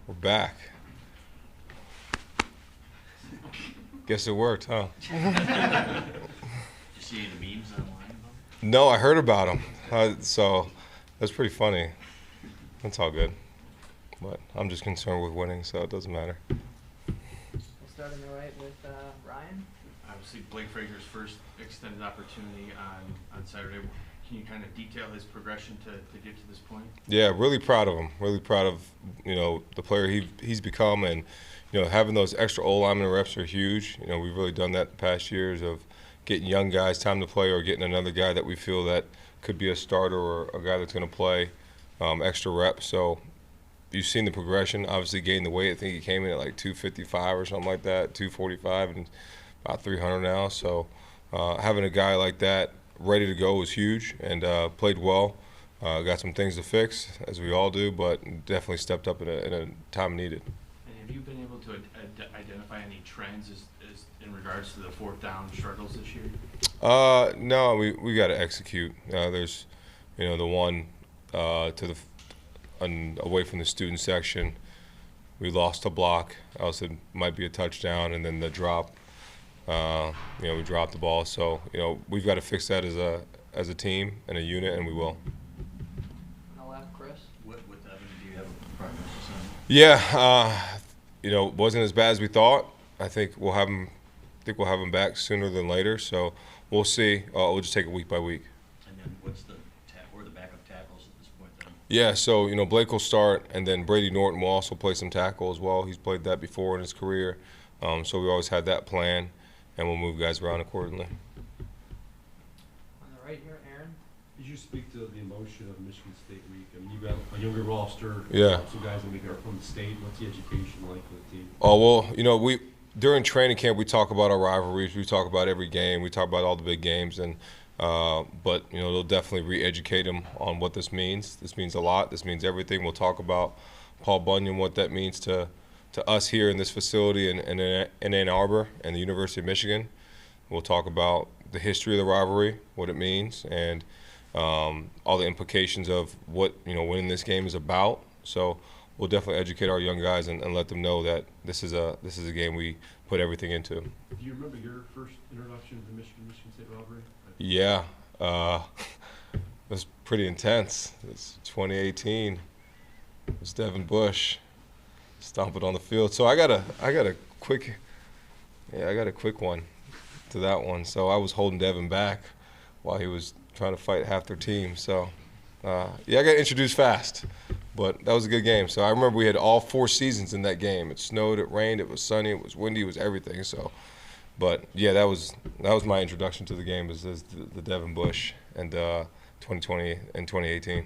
We're back. Guess it worked, huh? Did you see any memes online about it? No, I heard about them. So that's pretty funny. That's all good. But I'm just concerned with winning, so it doesn't matter. We'll start on the right with Ryan. Obviously, Blake Frager's first extended opportunity on Saturday. Can you kind of detail his progression to get to this point? Yeah, really proud of him. Really proud of the player he's become, and having those extra O-lineman reps are huge. We've really done that the past years of getting young guys time to play, or getting another guy that we feel that could be a starter or a guy that's going to play extra reps. So you've seen the progression. Obviously, gained the weight. I think he came in at like 255 or something like that, 245, and about 300 now. So having a guy like that ready to go was huge, and played well. Got some things to fix, as we all do, but definitely stepped up in a time needed. And have you been able to identify any trends as in regards to the fourth down struggles this year? No, we got to execute. There's, the one away from the student section, we lost a block. Else it might be a touchdown, and then the drop. We dropped the ball, so we've got to fix that as a team and a unit, and we will. On the left, Chris. With Evan, do you have a prognosis on it? Yeah, wasn't as bad as we thought. I think we'll have him back sooner than later. So we'll see. We'll just take it week by week. And then what's the where are the backup tackles at this point then? Yeah, so Blake will start, and then Brady Norton will also play some tackle as well. He's played that before in his career, so we always had that plan, and we'll move guys around accordingly. On the right here, Aaron. Could you speak to the emotion of Michigan State week? I mean, you've got a younger roster. Yeah. Some guys that maybe are from the state. What's the education like for the team? Oh, well, we during training camp we talk about our rivalries. We talk about every game. We talk about all the big games, and but they'll definitely re-educate them on what this means. This means a lot. This means everything. We'll talk about Paul Bunyan, what that means to us here in this facility in Ann Arbor and the University of Michigan. We'll talk about the history of the rivalry, what it means, and all the implications of what winning this game is about. So we'll definitely educate our young guys and let them know that this is a game we put everything into. Do you remember your first introduction to Michigan State rivalry? Yeah, it was pretty intense. It's 2018. It was Devin Bush stomping on the field. So I got a quick one to that one. So I was holding Devin back while he was trying to fight half their team. So I got introduced fast, but that was a good game. So I remember we had all 4 seasons in that game. It snowed, it rained, it was sunny, it was windy, it was everything. So, but yeah, that was my introduction to the game, was the Devin Bush and 2020 and 2018. On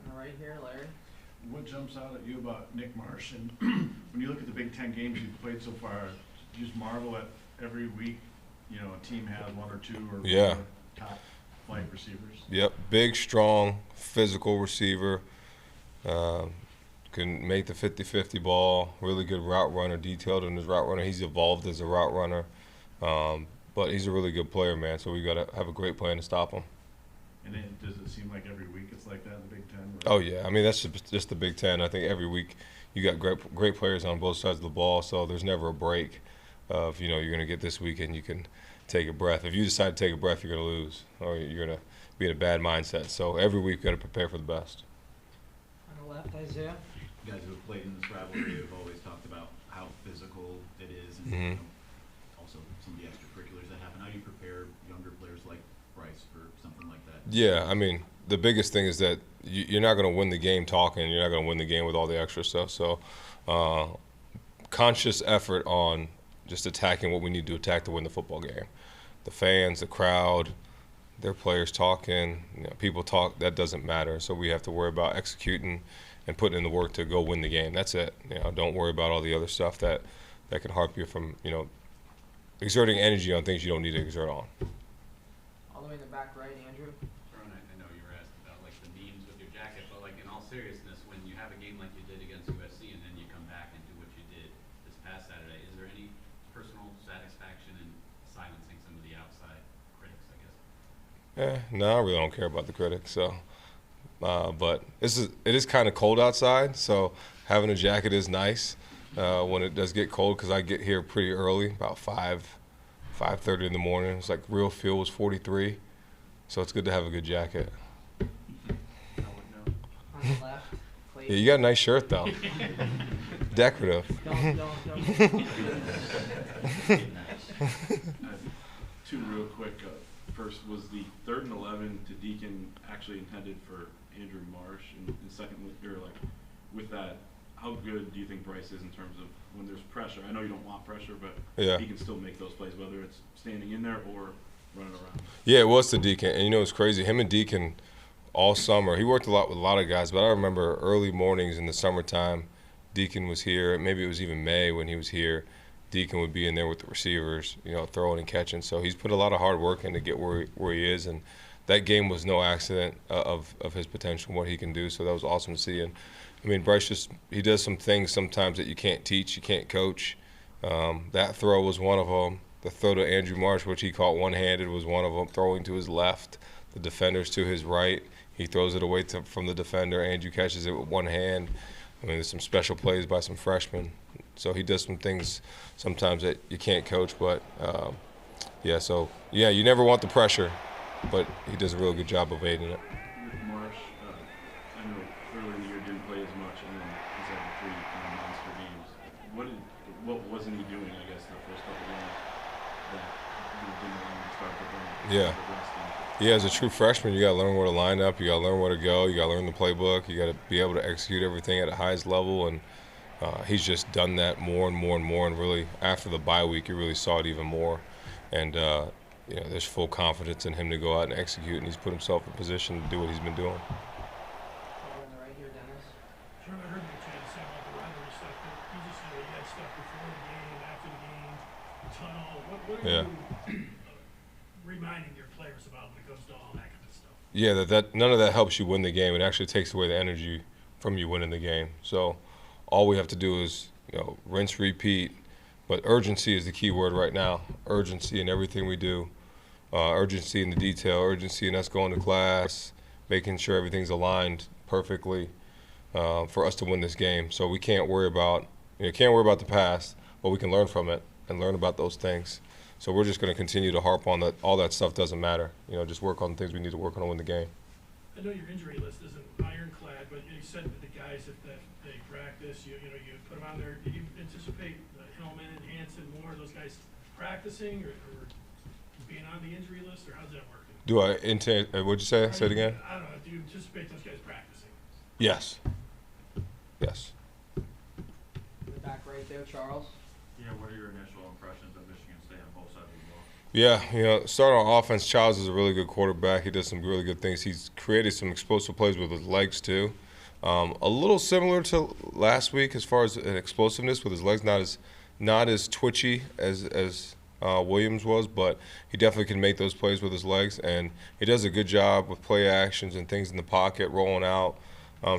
the right here, Larry. What jumps out at you about Nick Marsh? And when you look at the Big Ten games you've played so far, do you just marvel at every week, a team has 1 or 2 or Yeah. more top flight receivers? Yep, big, strong, physical receiver. Can make the 50-50 ball. Really good route runner, detailed in his route runner. He's evolved as a route runner, but he's a really good player, man. So we got to have a great plan to stop him. And then does it seem like every week it's like that in the Big Ten? Oh yeah, I mean that's just the Big Ten. I think every week you got great players on both sides of the ball, so there's never a break of you're going to get this weekend you can take a breath. If you decide to take a breath, you're going to lose, or you're going to be in a bad mindset. So every week you got to prepare for the best. On the left, Isaiah. You guys who have played in this rivalry have always talked about how physical it is, and Mhm. also some of the extracurriculars that happen. How do you prepare younger players like Bryce for something like that? Yeah, I mean the biggest thing is that you're not going to win the game talking. You're not going to win the game with all the extra stuff. So conscious effort on just attacking what we need to attack to win the football game. The fans, the crowd, their players talking, people talk, that doesn't matter. So we have to worry about executing and putting in the work to go win the game. That's it. Don't worry about all the other stuff that can harp you from, exerting energy on things you don't need to exert on. All the way in the back right, Andrew. Sherrone, I know you were asked about like the memes with your jacket, but like in all seriousness, when you have a game like you did against USC and then you come back and do what you did this past Saturday, is there any personal satisfaction in silencing some of the outside critics, I guess? No, I really don't care about the critics. So, but it is kind of cold outside, so having a jacket is nice when it does get cold, because I get here pretty early, about 5:30 in the morning. It's like real feel was 43, so it's good to have a good jacket. On the left, Clayton. Yeah, you got a nice shirt though. Decorative. Don't. Two real quick. First, was the 3rd and 11 to Deacon actually intended for Andrew Marsh? And second, with that, how good do you think Bryce is in terms of when there's pressure? I know you don't want pressure, but Yeah. he can still make those plays, whether it's standing in there or running around. Yeah, it was to Deacon. And you know, it's crazy. Him and Deacon all summer, he worked a lot with a lot of guys, but I remember early mornings in the summertime, Deacon was here. Maybe it was even May when he was here. Deacon would be in there with the receivers, you know, throwing and catching. So he's put a lot of hard work in to get where he is. And that game was no accident of his potential, what he can do. So that was awesome to see. And, I mean, Bryce he does some things sometimes that you can't teach, you can't coach. That throw was one of them. The throw to Andrew Marsh, which he caught one-handed, was one of them. Throwing to his left, the defender's to his right. He throws it away from the defender. Andrew catches it with one hand. I mean, there's some special plays by some freshmen. So he does some things sometimes that you can't coach. But, you never want the pressure, but he does a really good job of aiding it. With Marsh, I know earlier in the year didn't play as much, and then he's had 3 monster games. What wasn't he doing, I guess, the first couple games that didn't allow him to start the Yeah. Yeah, as a true freshman, you got to learn where to line up. You got to learn where to go. You got to learn the playbook. You got to be able to execute everything at the highest level. And he's just done that more and more and more. And really, after the bye week, you really saw it even more. And there's full confidence in him to go out and execute. And he's put himself in position to do what he's been doing. Over on the right here, Dennis. Sure, I heard what you had to say about the rivalry stuff, but you just said you had stuff before the game, after the game, the tunnel. What are you reminding your players about when it comes to all that kind of stuff? Yeah, that none of that helps you win the game. It actually takes away the energy from you winning the game. So all we have to do is, rinse, repeat. But urgency is the key word right now. Urgency in everything we do. Urgency in the detail. Urgency in us going to class, making sure everything's aligned perfectly for us to win this game. So we can't worry about the past, but we can learn from it and learn about those things. So we're just going to continue to harp on that. All that stuff doesn't matter. Just work on the things we need to work on to win the game. I know your injury list isn't ironclad, but you said that the guys, if they practice, you put them on there. Do you anticipate Hillman and Hanson, more of those guys practicing or being on the injury list, or how's that working? Do I intend? What'd you say? Say it again. I don't know. Do you anticipate those guys practicing? Yes. Yes. In the back right there, Charles. Yeah, what are your initial impressions of Michigan State on both sides of the ball? Yeah, starting on offense, Childs is a really good quarterback. He does some really good things. He's created some explosive plays with his legs too. A little similar to last week as far as an explosiveness with his legs, not as twitchy as Williams was, but he definitely can make those plays with his legs, and he does a good job with play actions and things in the pocket, rolling out.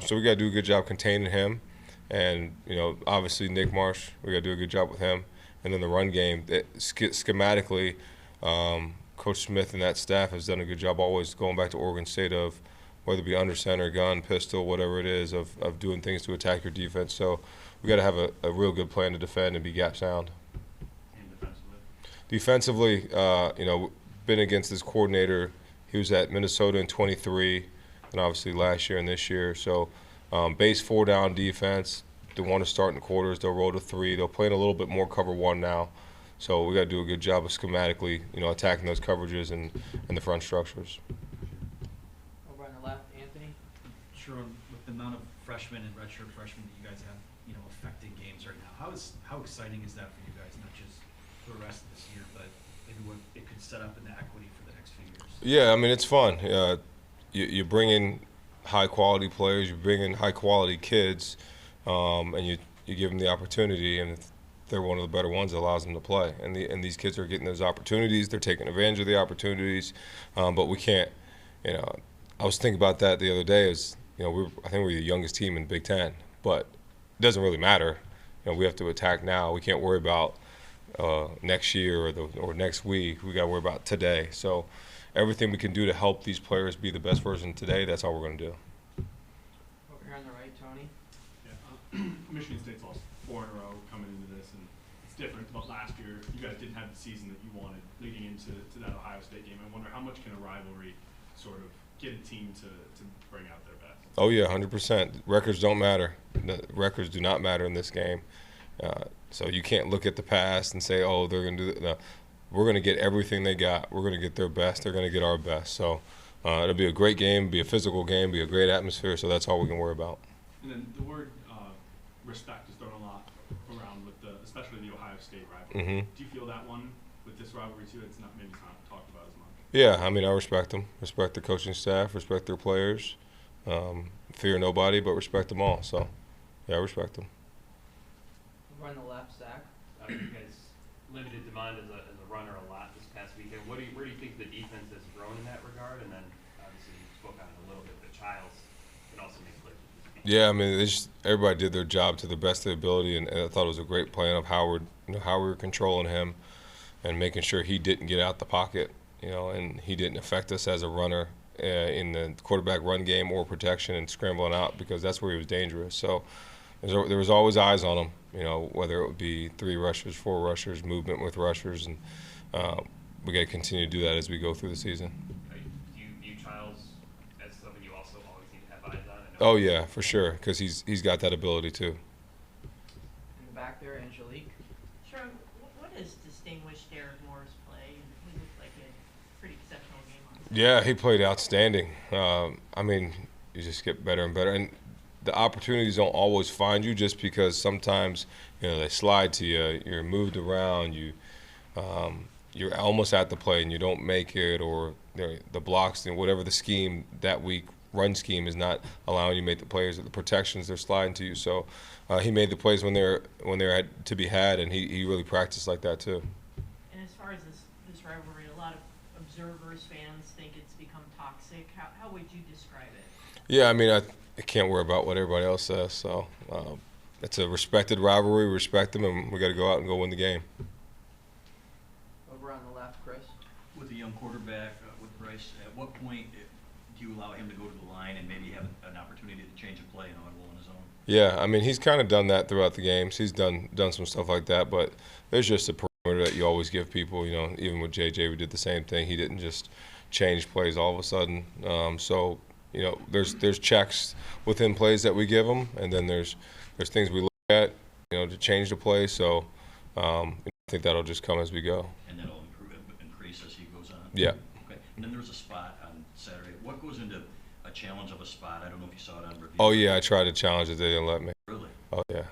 So we got to do a good job containing him, and obviously Nick Marsh, we got to do a good job with him. And then the run game, schematically, Coach Smith and that staff has done a good job always going back to Oregon State of whether it be under center, gun, pistol, whatever it is, of doing things to attack your defense. So we got to have a real good plan to defend and be gap sound. And defensively? Defensively, been against this coordinator. He was at Minnesota in 23, and obviously last year and this year. So base 4-down defense. They want to start in quarters. They'll roll to 3. They'll play in a little bit more cover 1 now. So we got to do a good job of schematically, attacking those coverages and the front structures. Over on the left, Anthony. Sherrone, with the amount of freshmen and redshirt freshmen that you guys have, affecting games right now, how exciting is that for you guys? Not just for the rest of this year, but maybe what it could set up in the equity for the next few years. Yeah, I mean it's fun. You bring in high quality players, you bring in high quality kids, and you give them the opportunity, and if they're one of the better ones, it allows them to play. And these kids are getting those opportunities. They're taking advantage of the opportunities, but we can't. I was thinking about that the other day. I think we're the youngest team in Big Ten, but it doesn't really matter. We have to attack now. We can't worry about next year or next week. We got to worry about today. So everything we can do to help these players be the best version today, that's all we're going to do. Over here on the right, Tony. Yeah. Michigan State's lost 4 in a row coming into this, and it's different. But last year, you guys didn't have the season that you wanted leading into that Ohio State game. I wonder how much can a rivalry sort of get a team to bring out their best? Oh yeah, 100%. Records don't matter. The records do not matter in this game. So you can't look at the past and say, oh, they're going to do that. No, we're going to get everything they got. We're going to get their best. They're going to get our best. So it'll be a great game, be a physical game, be a great atmosphere. So that's all we can worry about. And then the word respect is thrown a lot around with especially the Ohio State rivalry. Mm-hmm. Do you feel that one with this rivalry too? It's not talked about as much. Yeah, I mean, I respect them. Respect the coaching staff. Respect their players. Fear nobody, but respect them all. So, yeah, I respect them. Over on the left, Zach. You guys limited Demond as a runner a lot this past weekend. Where do you think the defense has grown in that regard? And then, obviously, you spoke on it a little bit, but Childs can also make plays. Yeah, I mean, everybody did their job to the best of their ability, and I thought it was a great plan of how we were controlling him and making sure he didn't get out the pocket, and he didn't affect us as a runner in the quarterback run game or protection and scrambling out, because that's where he was dangerous. So there was always eyes on him, whether it would be 3 rushers, 4 rushers, movement with rushers, and we got to continue to do that as we go through the season. Do you view Childs as someone you also always need to have eyes on? Oh yeah, for sure, because he's got that ability too. In the back there, Angelique. Sherrone, what has distinguished Derek Moore's play? He looked like a pretty exceptional game on Saturday. Yeah, he played outstanding. I mean, you just get better and better, and the opportunities don't always find you, just because sometimes they slide to you, you're moved around, you're almost at the play and you don't make it, or the blocks, whatever the scheme that week. Run scheme is not allowing you to make the plays, or the protections, they're sliding to you. So he made the plays when they're to be had, and he really practiced like that too. And as far as this rivalry, a lot of observers, fans think it's become toxic. How would you describe it? Yeah, I mean, I can't worry about what everybody else says. So it's a respected rivalry. We respect them, and we got to go out and go win the game. Over on the left, Chris. With a young quarterback, with Bryce, at what point do you allow him to go to the line and maybe have an opportunity to change a play and audible on his own? Yeah, I mean, he's kind of done that throughout the games. He's done some stuff like that, but there's just a perimeter that you always give people. Even with JJ, we did the same thing. He didn't just change plays all of a sudden. So there's checks within plays that we give him, and then there's things we look at, to change the play. So I think that'll just come as we go. And that'll increase as he goes on? Yeah. Okay. And then there was a spot on Saturday. What goes into a challenge of a spot? I don't know if you saw it on review. Oh, yeah, I tried to challenge it. They didn't let me. Really? Oh, yeah.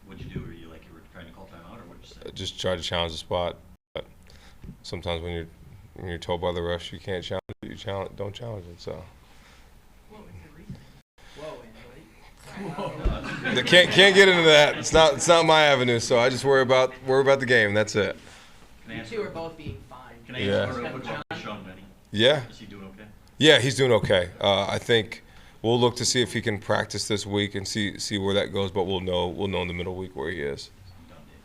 What'd you do? Were you trying to call timeout, or what'd you say? Just tried to challenge the spot. But sometimes when you're told by the refs you can't challenge it, don't challenge it. So. What was the reason? Whoa, Angelique. They can't get into that. It's not my avenue. So I just worry about the game. That's it. You two are both being fined. Can I ask real quick about Sean Benny? Yeah. Is he doing okay? Yeah, he's doing okay. I think we'll look to see if he can practice this week and see where that goes. But we'll know in the middle week where he is.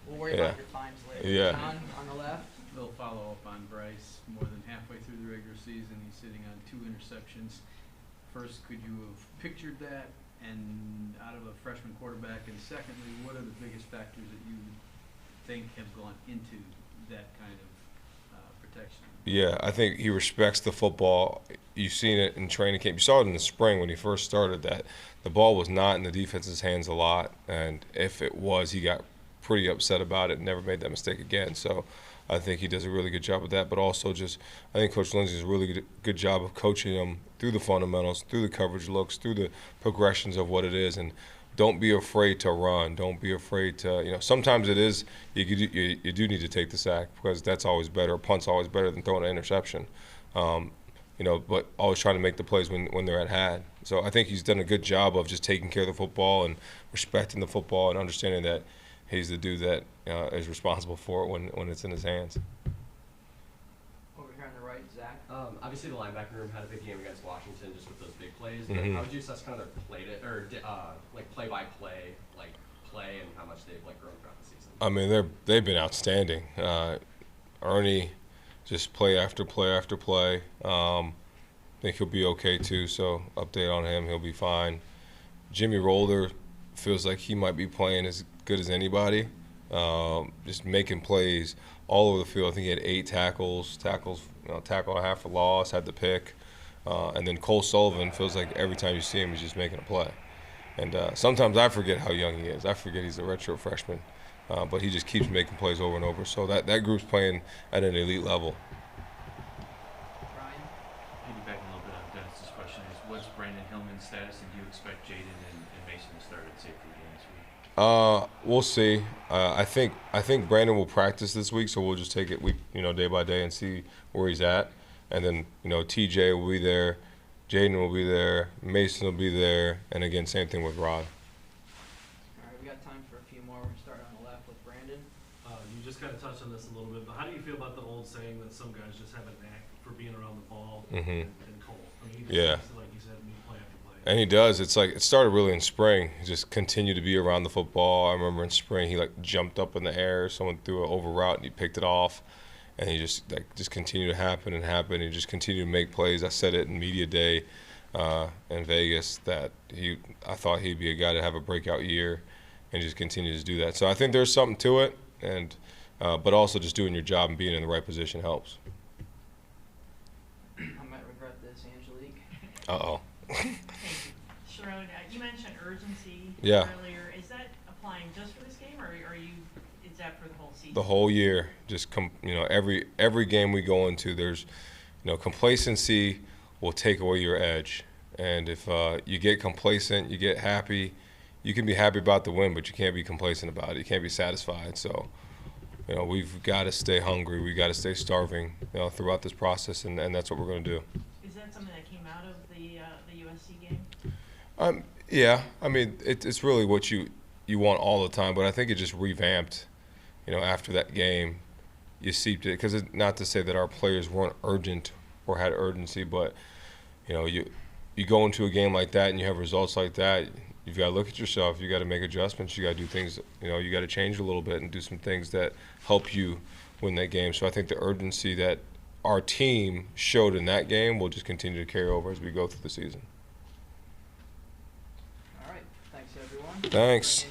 We'll worry about your fines later. Yeah. John, on the left. Little follow-up on Bryce. More than halfway through the regular season, he's sitting on 2 interceptions. First, could you have pictured that, and out of a freshman quarterback? And secondly, what are the biggest factors that you think have gone into that kind of protection? Yeah, I think he respects the football. You've seen it in training camp. You saw it in the spring when he first started, that the ball was not in the defense's hands a lot, and if it was, he got pretty upset about it and never made that mistake again. So I think he does a really good job of that, but also I think Coach Lindsey does a really good job of coaching him through the fundamentals, through the coverage looks, through the progressions of what it is, and don't be afraid to run. Don't be afraid to, sometimes it is, you do need to take the sack, because that's always better. A punt's always better than throwing an interception. But always trying to make the plays when they're at hand. So I think he's done a good job of just taking care of the football and respecting the football and understanding that he's the dude that is responsible for it when it's in his hands. Over here on the right, Zach. Obviously, the linebacker room had a big game against Washington, just with those big plays. But Mm-hmm. how would you assess kind of their play-by-play, play, and how much they've grown throughout the season? I mean, they've been outstanding. Ernie, just play after play after play. I think he'll be okay too. So update on him, he'll be fine. Jimmy Rolder feels like he might be playing as good as anybody, just making plays all over the field. I think he had 8 tackles, tackle and a half for loss, had the pick. And then Cole Sullivan feels like every time you see him, he's just making a play. And sometimes I forget how young he is. I forget he's a redshirt freshman. But he just keeps making plays over and over. So that group's playing at an elite level. Ryan? Piggybacking a little bit on Dennis's question is, what's Brandon Hillman's status, and do you expect Jaden and Mason to start at safety again this week? We'll see. I think Brandon will practice this week, so we'll just take it day by day and see where he's at. And then TJ will be there, Jaden will be there, Mason will be there, and again same thing with Rod. All right, we got time for a few more. We're gonna start on the left with Brandon. You just kind of touched on this a little bit, but how do you feel about the old saying that some guys just have a knack for being around the ball and Cole? I mean, he just like you said, play after play. And he does. It's like it started really in spring. He just continued to be around the football. I remember in spring he jumped up in the air. Someone threw an over route and he picked it off, and he just continued to happen and happen. He just continued to make plays. I said it in media day in Vegas that I thought he'd be a guy to have a breakout year, and just continues to do that. So I think there's something to it, and but also just doing your job and being in the right position helps. I might regret this, Angelique. Uh-oh. Thank you. Sherrone, you mentioned urgency earlier. Is that applying just for this game, or is that for the whole season? The whole year. Just every game we go into, there's complacency will take away your edge. And if you get complacent, you get happy, you can be happy about the win, but you can't be complacent about it. You can't be satisfied. So, we've got to stay hungry. We've got to stay starving, throughout this process, and that's what we're going to do. Is that something that came out of the USC game? Yeah. I mean, it's really what you want all the time, but I think it just revamped, after that game. You seeped it, because it's not to say that our players weren't urgent or had urgency, but, you go into a game like that and you have results like that, you've got to look at yourself. You got to make adjustments. You got to do things. You got to change a little bit and do some things that help you win that game. So I think the urgency that our team showed in that game will just continue to carry over as we go through the season. All right, thanks everyone. Thanks.